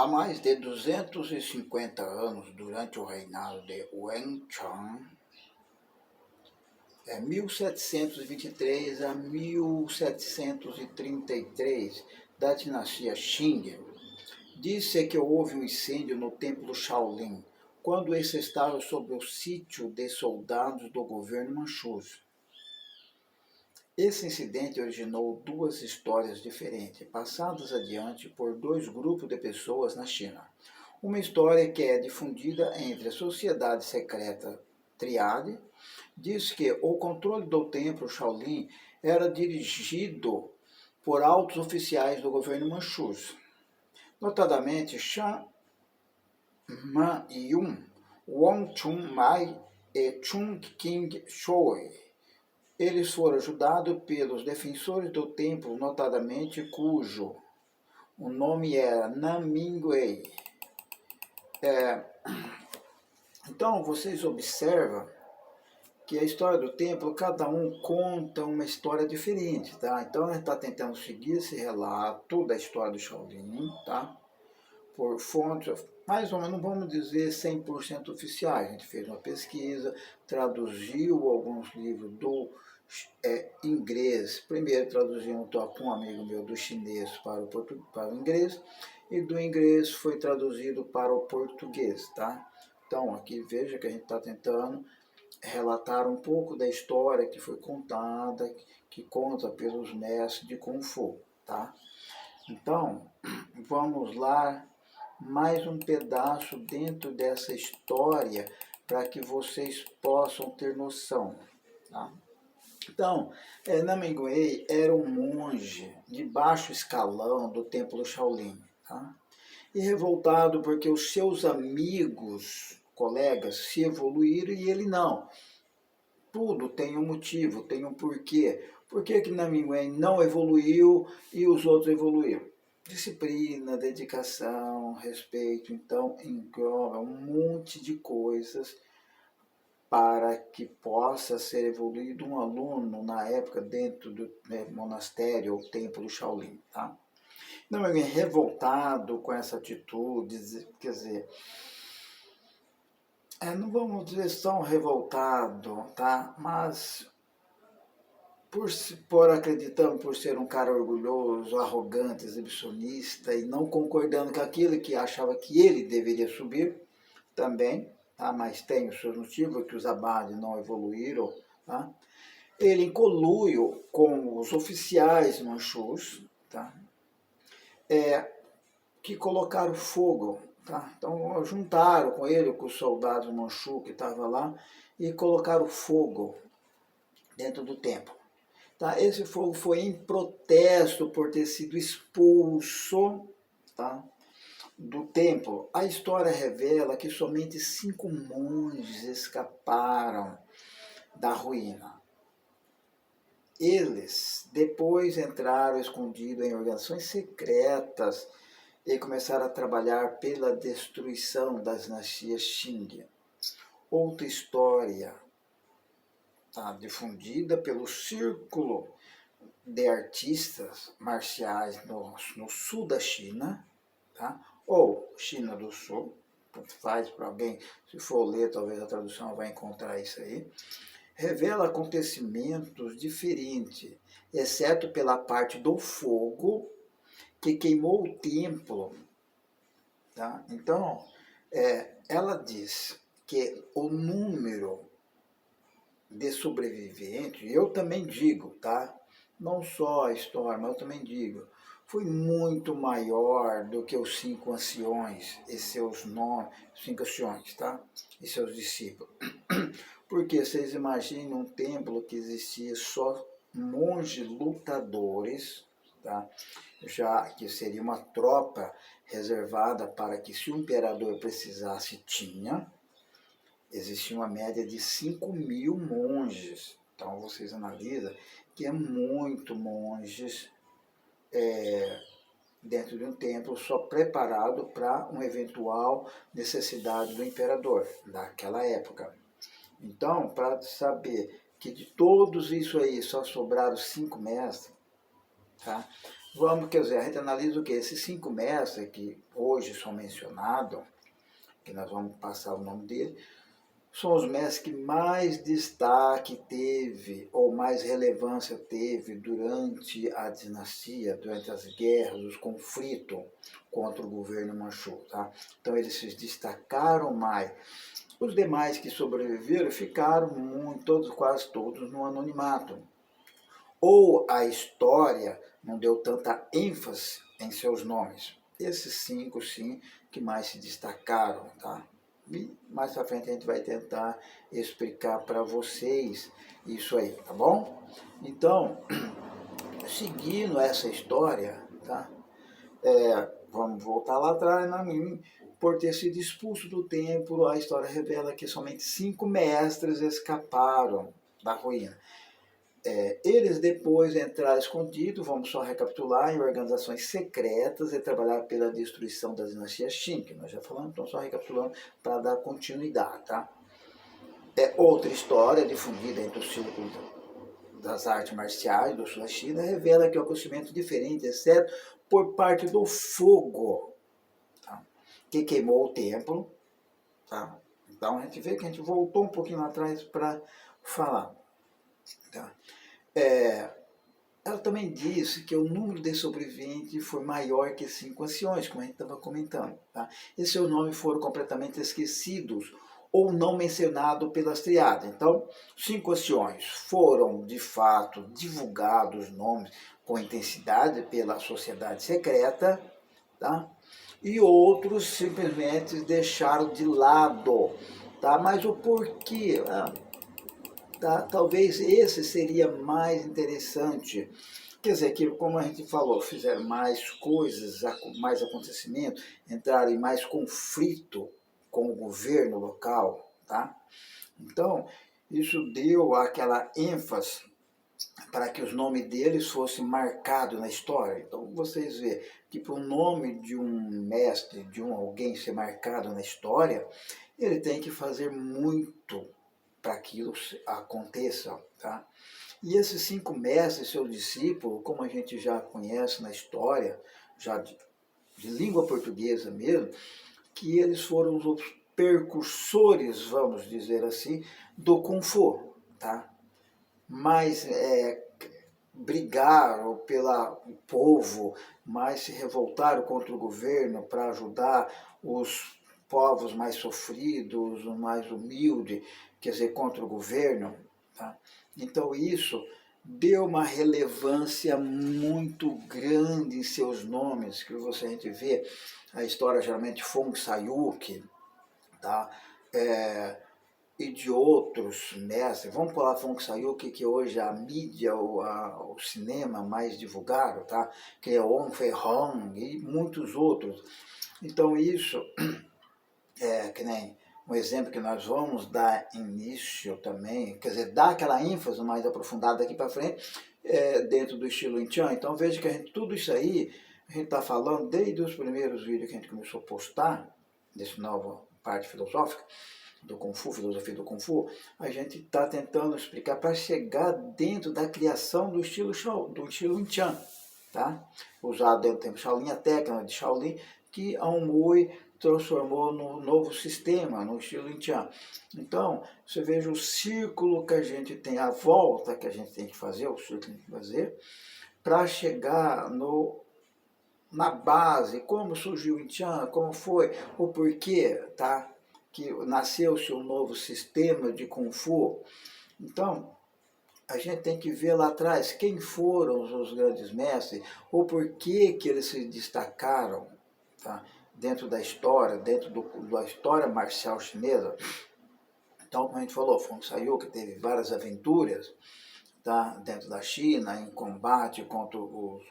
Há mais de 250 anos, durante o reinado de Wenchang, 1723 a 1733, da dinastia Qing, diz-se que houve um incêndio no templo Shaolin, quando esse estava sob o sítio de soldados do governo Manchus. Esse incidente originou duas histórias diferentes, passadas adiante por dois grupos de pessoas na China. Uma história que é difundida entre a sociedade secreta Triade diz que o controle do templo Shaolin era dirigido por altos oficiais do governo Manchus, notadamente Shan Man-yun, Wang Chun-mai e Chung King-shui. Eles foram ajudados pelos defensores do templo, notadamente cujo o nome era Namingwei. Então, vocês observam que a história do templo, cada um conta uma história diferente, tá? Então, a gente está tentando seguir esse relato da história do Shaolin, tá? Por fontes, mais ou menos, não vamos dizer 100% oficiais. A gente fez uma pesquisa, traduziu alguns livros do inglês. Primeiro traduzimos com um amigo meu do chinês para o inglês, e do inglês foi traduzido para o português, tá? Então, aqui veja que a gente está tentando relatar um pouco da história que foi contada, que conta pelos mestres de Kung Fu, tá? Então, vamos lá, mais um pedaço dentro dessa história para que vocês possam ter noção, tá? Então, Namingwei era um monge de baixo escalão do templo Shaolin, tá? E revoltado porque os seus amigos, colegas, se evoluíram e ele não. Tudo tem um motivo, tem um porquê. Por que Namingwei não evoluiu e os outros evoluíram? Disciplina, dedicação, respeito, então engloba um monte de coisas para que possa ser evoluído um aluno na época dentro do monastério ou templo Shaolin, tá? Não é revoltado com essa atitude, quer dizer, não vamos dizer tão revoltado, tá? Mas por acreditando por ser um cara orgulhoso, arrogante, exibicionista e não concordando com aquilo que achava que ele deveria subir também, tá? Mas tem os seus motivos que os abades não evoluíram, tá? Ele em conluio com os oficiais manchus, tá? Que colocaram fogo, tá? Então juntaram com ele, com os soldados manchus que estavam lá, e colocaram fogo dentro do templo. Tá? Esse fogo foi em protesto por ter sido expulso, tá, do templo. A história revela que somente 5 monges escaparam da ruína. Eles depois entraram escondidos em organizações secretas e começaram a trabalhar pela destruição das dinastias Qing. Outra história, tá, difundida pelo círculo de artistas marciais no sul da China, tá? Ou China do Sul, faz para alguém, se for ler, talvez a tradução vai encontrar isso aí, revela acontecimentos diferentes, exceto pela parte do fogo que queimou o templo, tá? Então, ela diz que o número de sobreviventes, eu também digo, tá? Não só a história, mas eu também digo, foi muito maior do que os 5 anciões e seus nomes, 5 anciões, tá? E seus discípulos. Porque vocês imaginam um templo que existia só monges lutadores, tá? Já que seria uma tropa reservada para que, se o imperador precisasse, tinha. Existia uma média de 5.000 monges. Então vocês analisam que é muito monges dentro de um templo só preparado para uma eventual necessidade do imperador daquela época. Então, para saber que de todos isso aí só sobraram 5 mestres, tá? Vamos, quer dizer, a gente analisa o que? Esses 5 mestres que hoje são mencionados, que nós vamos passar o nome dele, são os mestres que mais destaque teve, ou mais relevância teve durante a dinastia, durante as guerras, os conflitos contra o governo Manchu. Tá? Então eles se destacaram mais. Os demais que sobreviveram ficaram quase todos no anonimato. Ou a história não deu tanta ênfase em seus nomes. Esses 5, sim, que mais se destacaram, tá? E mais pra frente a gente vai tentar explicar para vocês isso aí, tá bom? Então, seguindo essa história, tá? Vamos voltar lá atrás, por ter sido expulso do templo, a história revela que somente 5 mestres escaparam da ruína. Eles depois entraram escondidos, vamos só recapitular, em organizações secretas e trabalhar pela destruição da dinastia Qin, que nós já falamos, então só recapitulando para dar continuidade. Tá? Outra história difundida entre os círculos das artes marciais do sul da China revela que o acontecimento diferente, exceto por parte do fogo, tá? Que queimou o templo. Tá? Então a gente vê que a gente voltou um pouquinho lá atrás para falar. Tá? Ela também disse que o número de sobreviventes foi maior que 5 anciões, como a gente estava comentando. Tá? E seus nomes foram completamente esquecidos ou não mencionados pelas triadas. Então, 5 anciões foram, de fato, divulgados nomes com intensidade pela sociedade secreta, tá? E outros simplesmente deixaram de lado. Tá? Mas o porquê? Tá? Talvez esse seria mais interessante. Quer dizer, que como a gente falou, fizeram mais coisas, mais acontecimentos, entraram em mais conflito com o governo local. Tá? Então, isso deu aquela ênfase para que os nomes deles fossem marcados na história. Então, vocês vê que para o nome de um mestre, de alguém ser marcado na história, ele tem que fazer muito para que aquilo aconteça. Tá? E esses 5 mestres, seus discípulos, como a gente já conhece na história, já de língua portuguesa mesmo, que eles foram os percursores, vamos dizer assim, do Kung Fu. Tá? Mas brigaram pelo povo, mas se revoltaram contra o governo para ajudar os povos mais sofridos, mais humildes, quer dizer, contra o governo. Tá? Então isso deu uma relevância muito grande em seus nomes, que você a gente vê a história geralmente Fong Sayuk, tá? E de outros mestres. Vamos falar Fong Sayuk, que hoje a mídia, o cinema mais divulgaram, tá? Que é Wong Fei Hung e muitos outros. Então isso que nem um exemplo que nós vamos dar início também, quer dizer, dar aquela ênfase mais aprofundada daqui para frente, dentro do estilo Yin-Chan. Então veja que a gente, tudo isso aí, a gente está falando desde os primeiros vídeos que a gente começou a postar, dessa nova parte filosófica, do Kung Fu, filosofia do Kung Fu, a gente está tentando explicar para chegar dentro da criação do estilo Yin-Chan, tá? Usado dentro do tempo Shaolin, a técnica de Shaolin, que a Mui transformou no novo sistema, no estilo Yin-Chan. Então, você veja o círculo que a gente tem, a volta que a gente tem que fazer, o círculo que a gente tem que fazer, para chegar na base, como surgiu o Yin-Chan, como foi, o porquê, tá? Que nasceu-se um novo sistema de Kung Fu. Então, a gente tem que ver lá atrás quem foram os grandes mestres, o porquê que eles se destacaram, tá? Dentro da história, dentro da história marcial chinesa. Então, como a gente falou, Fong Sayuk teve várias aventuras, tá? Dentro da China, em combate contra os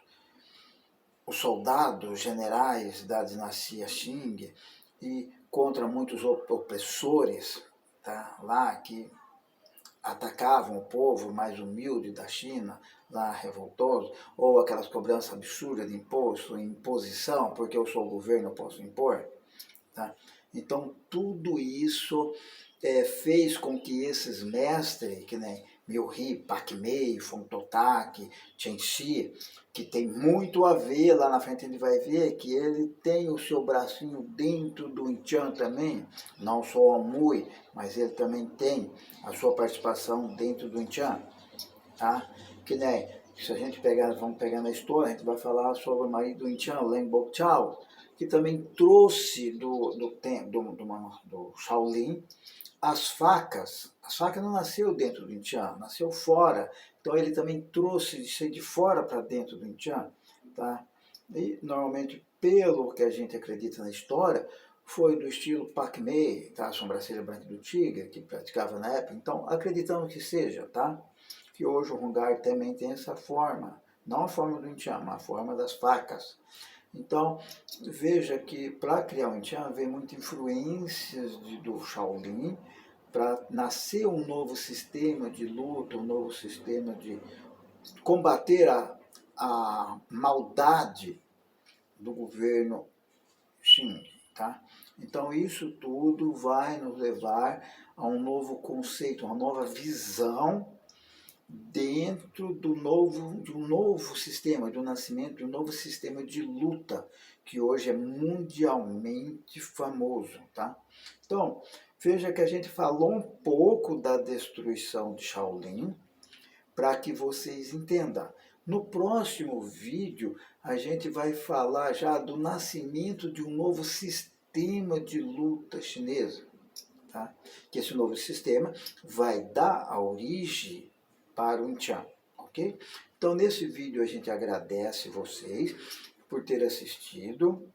soldados generais da dinastia Qing e contra muitos opressores, tá? Lá que atacavam o povo mais humilde da China, lá revoltoso, ou aquelas cobranças absurdas de imposto, imposição, porque eu sou o governo, eu posso impor. Tá? Então, tudo isso fez com que esses mestres, que nem Myohi, Pakmei, Fontotak, Chenxi, que tem muito a ver, lá na frente a gente vai ver que ele tem o seu bracinho dentro do Inchan também, não só o Amui, mas ele também tem a sua participação dentro do Inchan, tá? Que nem, se a gente pegar, vamos pegar na história, a gente vai falar sobre o marido do Inchan, Leng Bokchao, que também trouxe do Shaolin as facas não nasceu dentro do Inchan, nasceu fora. Então ele também trouxe de fora para dentro do Inchan, tá? E normalmente, pelo que a gente acredita na história, foi do estilo Pakmei, tá? A sobrancelha branca do tigre, que praticava na época. Então, acreditamos que seja, tá? Que hoje o Hungar também tem essa forma, não a forma do Inchan, mas a forma das facas. Então, veja que para criar o Inchan vem muitas influências do Shaolin para nascer um novo sistema de luta, um novo sistema de combater a maldade do governo Xing, tá? Então isso tudo vai nos levar a um novo conceito, uma nova visão dentro de um novo sistema, do nascimento de um novo sistema de luta, que hoje é mundialmente famoso, tá? Então, veja que a gente falou um pouco da destruição de Shaolin, para que vocês entendam. No próximo vídeo, a gente vai falar já do nascimento de um novo sistema de luta chinesa, tá? Que esse novo sistema vai dar a origem para o Inchan, ok? Então, nesse vídeo a gente agradece vocês por ter assistido.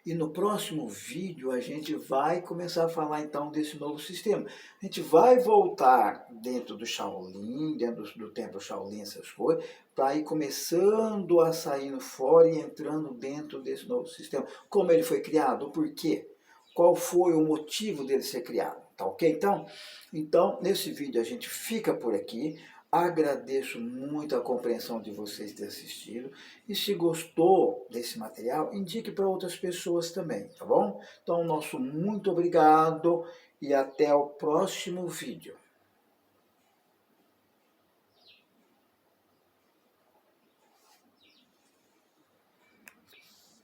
E no próximo vídeo a gente vai começar a falar então desse novo sistema. A gente vai voltar dentro do Shaolin, dentro do templo Shaolin, essas coisas, para ir começando a sair fora e entrando dentro desse novo sistema. Como ele foi criado, o porquê, qual foi o motivo dele ser criado, tá ok? Então, nesse vídeo a gente fica por aqui. Agradeço muito a compreensão de vocês ter assistido. E se gostou desse material, indique para outras pessoas também, tá bom? Então, nosso muito obrigado e até o próximo vídeo.